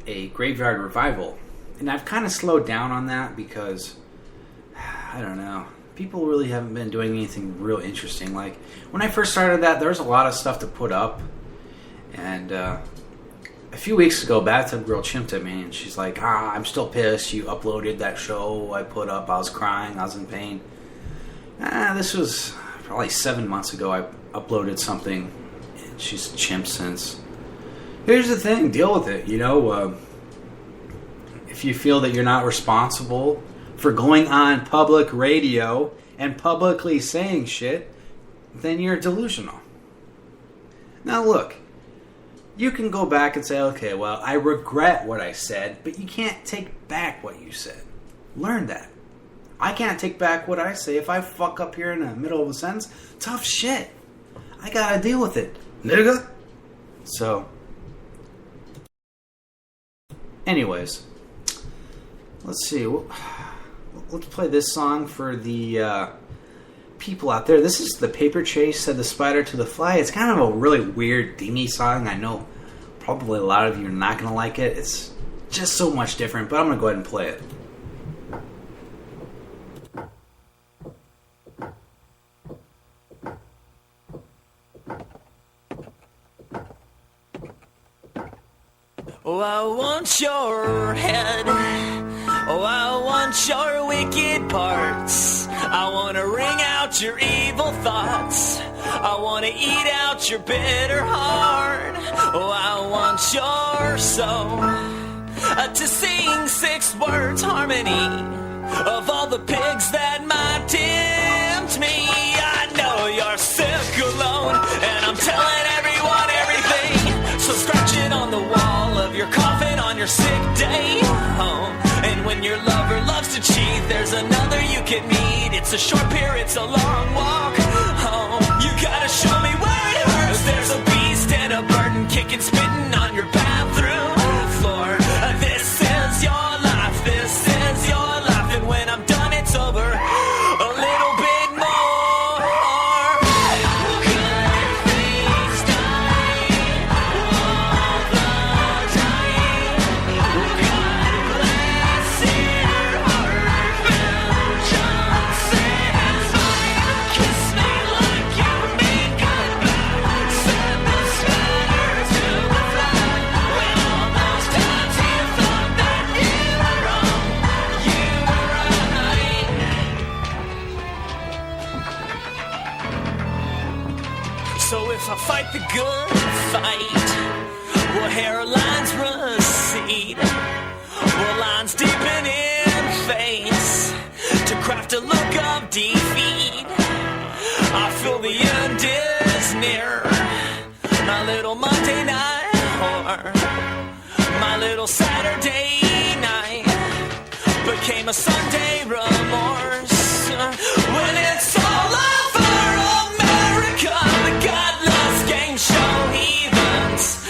a graveyard revival. And I've kind of slowed down on that because, I don't know, people really haven't been doing anything real interesting. Like, when I first started that, there was a lot of stuff to put up. And a few weeks ago, Bathtub Girl chimped at me, and she's like, I'm still pissed. You uploaded that show I put up. I was crying. I was in pain. This was probably 7 months ago. I uploaded something, and she's chimped since. Here's the thing. Deal with it, you know. If you feel that you're not responsible for going on public radio and publicly saying shit, then you're delusional. Now look, you can go back and say, okay, well, I regret what I said, but you can't take back what you said. Learn that. I can't take back what I say. If I fuck up here in the middle of a sentence, tough shit. I gotta deal with it, nigga. So, anyways, let's see. Let's play this song for the people out there. This is The Paper Chase, Said the Spider to the Fly. It's kind of a really weird, dingy song. I know probably a lot of you are not going to like it. It's just so much different, but I'm going to go ahead and play it. Oh, I want your head. Oh, I want your wicked parts. I want to wring out your evil thoughts. I want to eat out your bitter heart. Oh, I want your soul to sing 6 words harmony of all the pigs that might tempt me. I know you're sick alone, and I'm telling everyone everything. So scratch it on the wall of your coffin on your sick day home. And when your lover loves to cheat, there's another you can meet. It's a short pier, it's a long walk home. You gotta show me where it hurts. There's a beast and a burden kicking, spitting on your bathroom floor. This is your life, this is your life. And when I'm done, it's over. A little bit more. Good things die all the time. God bless your heart, vengeance is mine. Kiss me like you mean goodbye. Send the spider to the fly. When all those times you thought that you were wrong, you were right. So if I fight the good fight, will hairlines recede? Will lines deepen in face to craft a look of defeat? I feel the end is near. My little Monday night whore, my little Saturday night became a Sunday remorse. When it's all over, America, the godless game show heathens.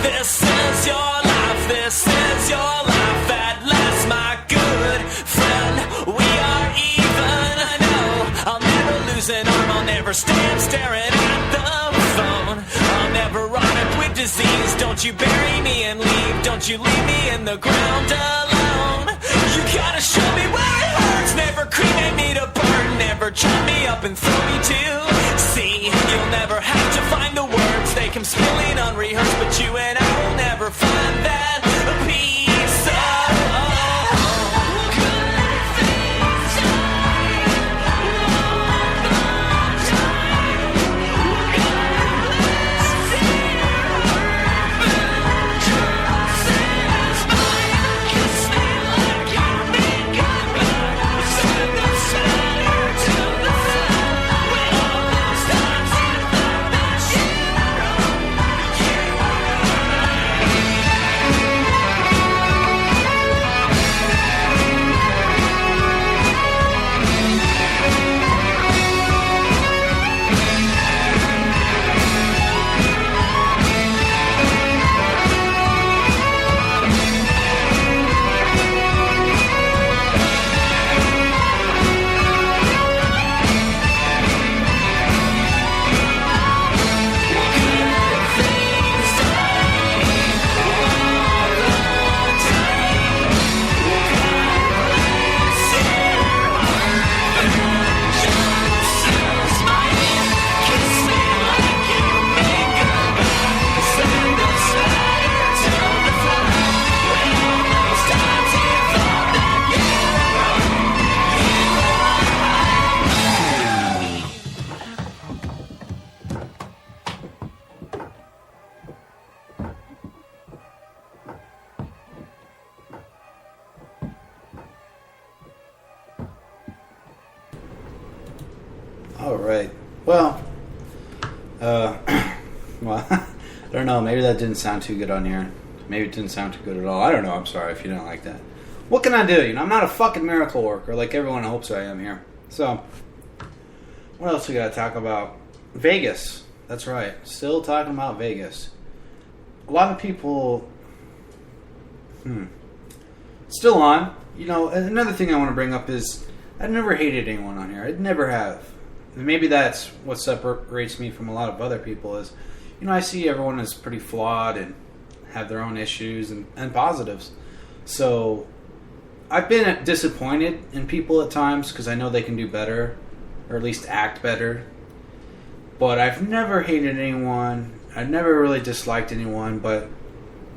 This is your life, this is your life. At last, my good friend, we are even. I know I'll never lose an arm, I'll never stand staring at the phone. I'll never rot up with disease. Don't you bury me and leave, don't you leave me in the ground alone. You gotta show me where it hurts. Never cremate me to burn, never chop me up and throw me to sea. You'll never have to find the words, they come spilling unrehearsed. But you and I will never find that peace of good things die all the time. God bless your heart, vengeance is mine. Kiss me like you mean goodbye. Send the spider to the fly. When all those times you thought that you were wrong, you were right. All right. Well, well, I don't know. Maybe that didn't sound too good on here. Maybe it didn't sound too good at all. I don't know. I'm sorry if you didn't like that. What can I do? I'm not a fucking miracle worker like everyone hopes I am here. So, what else we got to talk about? Vegas. That's right. Still talking about Vegas. A lot of people... Still on. Another thing I want to bring up is I've never hated anyone on here. I never have. And maybe that's what separates me from a lot of other people is, I see everyone is pretty flawed and have their own issues and positives. So I've been disappointed in people at times because I know they can do better or at least act better. But I've never hated anyone. I've never really disliked anyone. But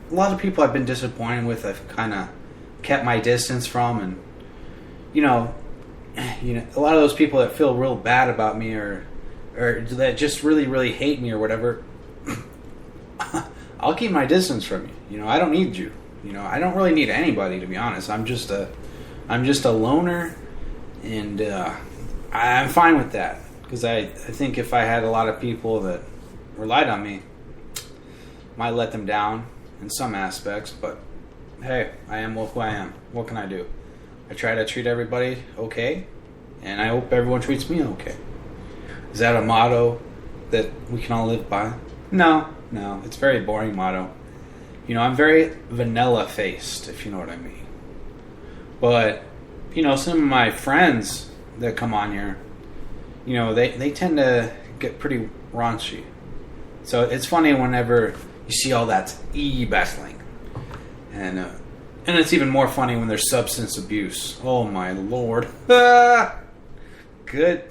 a lot of people I've been disappointed with, I've kind of kept my distance from. And, a lot of those people that feel real bad about me or that just really, really hate me or whatever, I'll keep my distance from you. I don't need you. I don't really need anybody, to be honest. I'm just a loner, and I'm fine with that. Because I think if I had a lot of people that relied on me, might let them down in some aspects, but hey, I am who I am. What can I do? I try to treat everybody okay, and I hope everyone treats me okay. Is that a motto that we can all live by? No, it's a very boring motto. I'm very vanilla-faced, if you know what I mean. But, some of my friends that come on here, they tend to get pretty raunchy. So it's funny whenever you see all that e-battling. And it's even more funny when there's substance abuse. Oh my lord. Good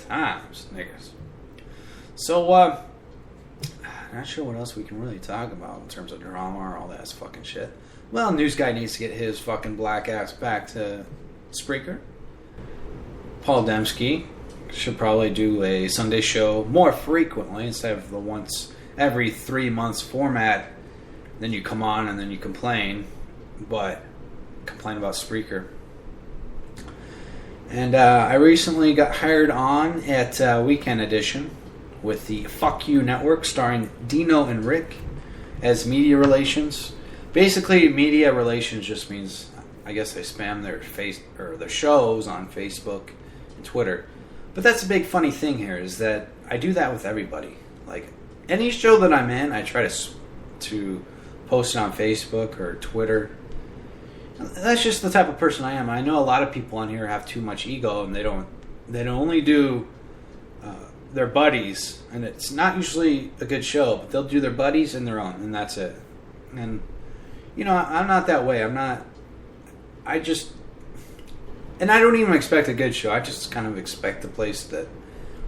times, niggas. So, not sure what else we can really talk about in terms of drama or all that fucking shit. Well, news guy needs to get his fucking black ass back to Spreaker. Paul Dembski should probably do a Sunday show more frequently instead of the once every 3 months format. Then you come on and then you complain, but complain about Spreaker. And I recently got hired on at Weekend Edition with the Fuck You Network, starring Dino and Rick as media relations. Basically, media relations just means, I guess they spam their shows on Facebook and Twitter. But that's a big funny thing here is that I do that with everybody. Like any show that I'm in, I try to post it on Facebook or Twitter. That's just the type of person I am. I know a lot of people on here have too much ego and they don't only do their buddies, and it's not usually a good show, but they'll do their buddies and their own, and that's it. And I'm not that way. And I don't even expect a good show. I just kind of expect a place that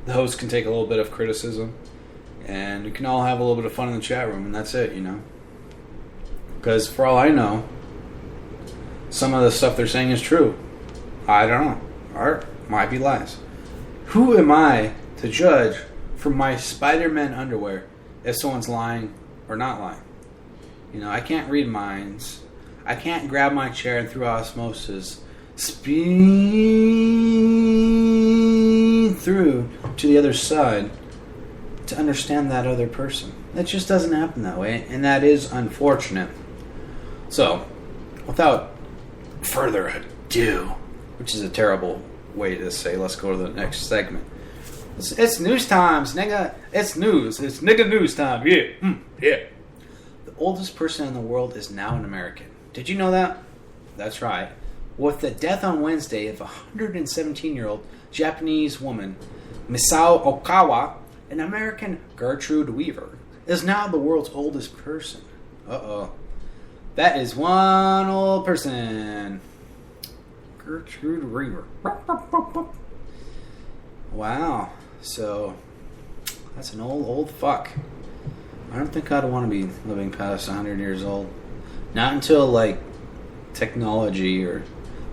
the host can take a little bit of criticism and we can all have a little bit of fun in the chat room, and that's it, because for all I know, some of the stuff they're saying is true. I don't know. Or might be lies. Who am I to judge from my Spider-Man underwear if someone's lying or not lying? I can't read minds. I can't grab my chair and through osmosis speed through to the other side to understand that other person. It just doesn't happen that way, and that is unfortunate. So, without further ado, which is a terrible way to say, let's go to the next segment. It's news times, nigga. It's news. It's nigga news time. Yeah. Yeah. The oldest person in the world is now an American. Did you know that? That's right. With the death on Wednesday of a 117-year-old Japanese woman, Misao Okawa, an American Gertrude Weaver is now the world's oldest person. Uh-oh. That is one old person. Gertrude Weaver. Wow. So, that's an old fuck. I don't think I'd want to be living past 100 years old. Not until, technology or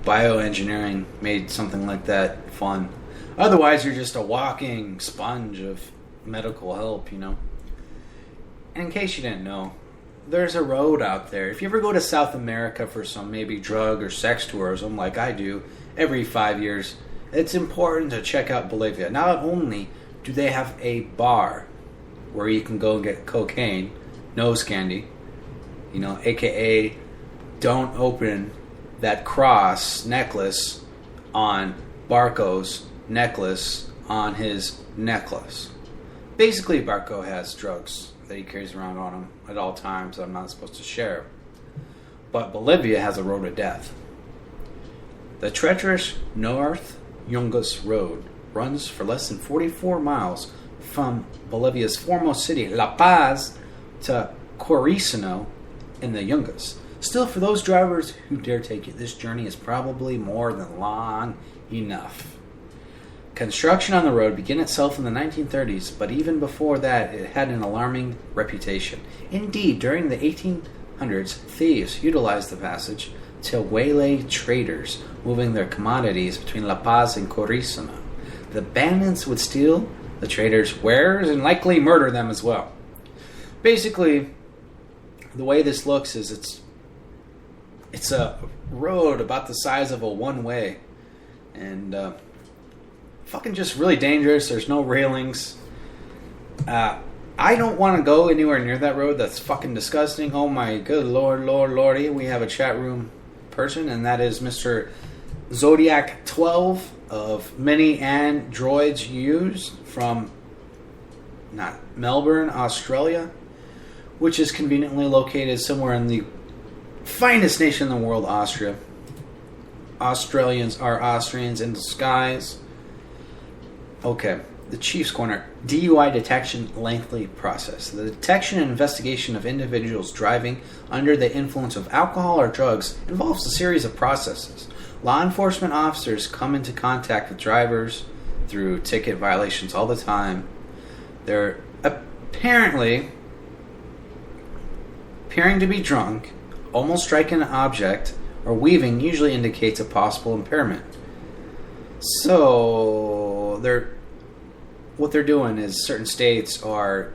bioengineering made something like that fun. Otherwise, you're just a walking sponge of medical help, And in case you didn't know, there's a road out there. If you ever go to South America for some maybe drug or sex tourism like I do every 5 years, it's important to check out Bolivia. Not only Do they have a bar where you can go and get cocaine, nose candy, aka don't open that cross necklace on Barco's necklace on his necklace. Basically, Barco has drugs that he carries around on him at all times that I'm not supposed to share. But Bolivia has a road of death. The treacherous North Yungas Road runs for less than 44 miles from Bolivia's foremost city, La Paz, to Corisano in the Yungas. Still, for those drivers who dare take it, this journey is probably more than long enough. Construction on the road began itself in the 1930s, but even before that, it had an alarming reputation. Indeed, during the 1800s, thieves utilized the passage to waylay traders moving their commodities between La Paz and Corisano. The bandits would steal the traders' wares and likely murder them as well. Basically, the way this looks is it's a road about the size of a one-way, and fucking just really dangerous. There's no railings. I don't want to go anywhere near that road. That's fucking disgusting. Oh my good lordy. We have a chat room person, and that is Mr. Zodiac 12 of many androids used from Melbourne, Australia, which is conveniently located somewhere in the finest nation in the world, Austria. Australians are Austrians in disguise. Okay, the Chief's Corner. DUI detection lengthy process. The detection and investigation of individuals driving under the influence of alcohol or drugs involves a series of processes. Law enforcement officers come into contact with drivers through ticket violations all the time. They're apparently appearing to be drunk, almost striking an object, or weaving usually indicates a possible impairment. So what they're doing is certain states are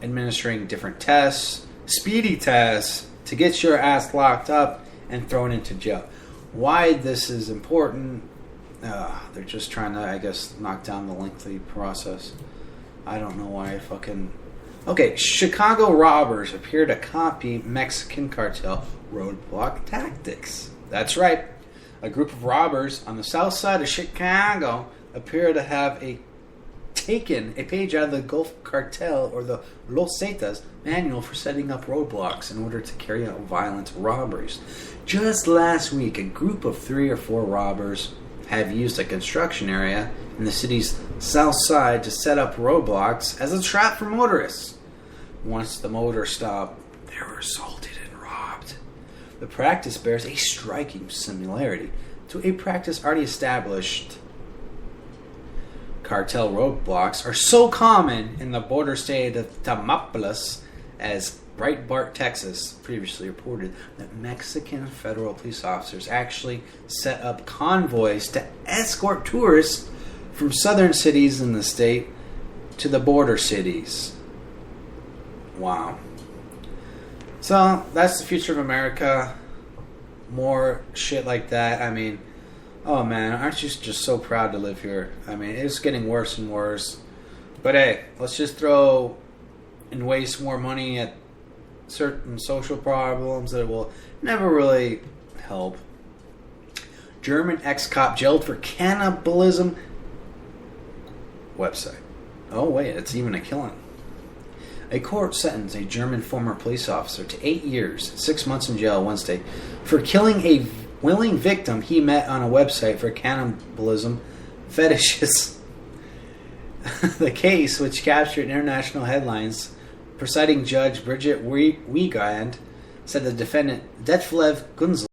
administering different tests, speedy tests, to get your ass locked up and thrown into jail. Why this is important, they're just trying to, I guess, knock down the lengthy process. I don't know why Okay, Chicago robbers appear to copy Mexican cartel roadblock tactics. That's right. A group of robbers on the south side of Chicago appear to have taken a page out of the Gulf Cartel or the Los Zetas manual for setting up roadblocks in order to carry out violent robberies. Just last week, a group of 3 or 4 robbers have used a construction area in the city's south side to set up roadblocks as a trap for motorists. Once the motor stopped, they were assaulted and robbed. The practice bears a striking similarity to a practice already established. Cartel roadblocks are so common in the border state of Tamaulipas as Breitbart, Texas, previously reported that Mexican federal police officers actually set up convoys to escort tourists from southern cities in the state to the border cities. Wow. So, that's the future of America. More shit like that. I mean, oh man, aren't you just so proud to live here? I mean, it's getting worse and worse. But hey, let's just throw and waste more money at certain social problems that will never really help. German ex-cop jailed for cannibalism. Website. Oh wait, it's even a killing. A court sentenced a German former police officer to 8 years, 6 months in jail Wednesday for killing a willing victim he met on a website for cannibalism fetishes. The case, which captured international headlines, presiding judge Bridget Wiegand said the defendant, Detlev Gunzel,